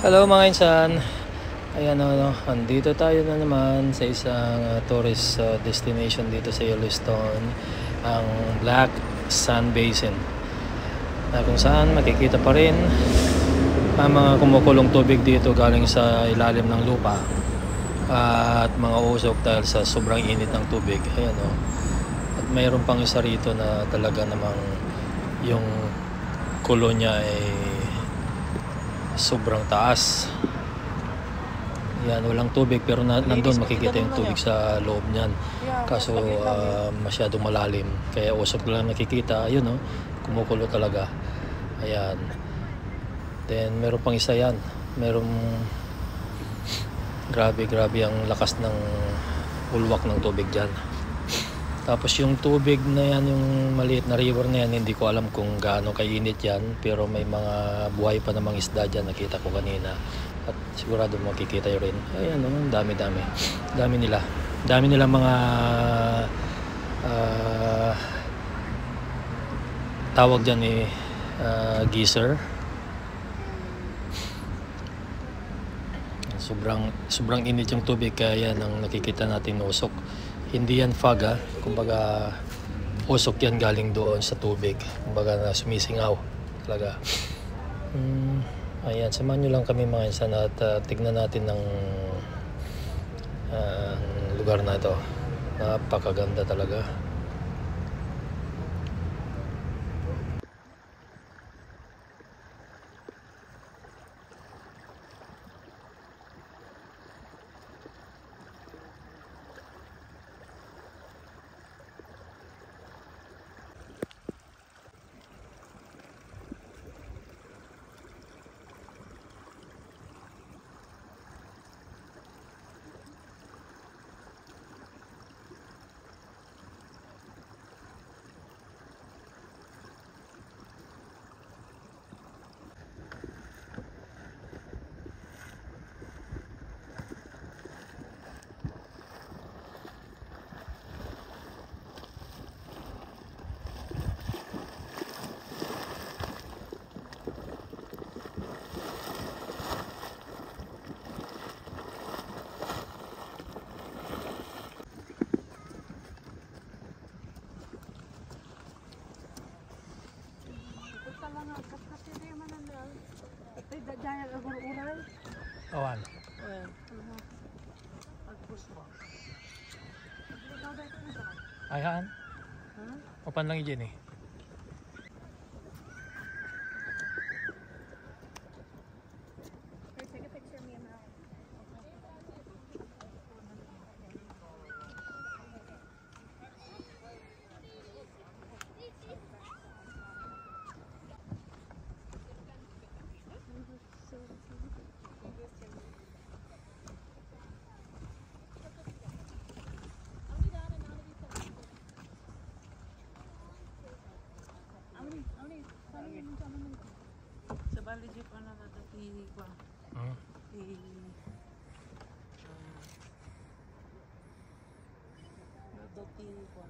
Hello mga insan. Ayan andito tayo na naman sa isang tourist destination dito sa Yellowstone, ang Black Sand Basin, na kung saan makikita pa rin ang mga kumukulong tubig dito galing sa ilalim ng lupa at mga usok dahil sa sobrang init ng tubig. Ayan at mayroon pang isa rito na talaga namang yung kulo niya ay sobrang taas. Yan, walang tubig pero nandun makikita yung tubig sa loob niyan. Kaso masyadong malalim kaya usok lang nakikita. Ayun kumukulo talaga. Ayan. Then meron pang isa yan. Merong grabe ang lakas ng ulwak ng tubig dyan. Tapos yung tubig na yan, yung maliit na river na yan, hindi ko alam kung gaano kainit yan, pero may mga buhay pa namang isda dyan, nakita ko kanina. At sigurado makikita yun rin. Ayan dami nila. Dami nila mga tawag dyan geyser. Sobrang init yung tubig, kaya yan ang nakikita natin na usok. Hindi yan fog kumbaga usok yan galing doon sa tubig, kumbaga na sumisingaw talaga. Ayan, samahan nyo lang kami mga insan at tignan natin ng lugar na ito. Napakaganda talaga. Awan. Ayan. Opan lang yun Bali jeep na dati ko. Dati ko.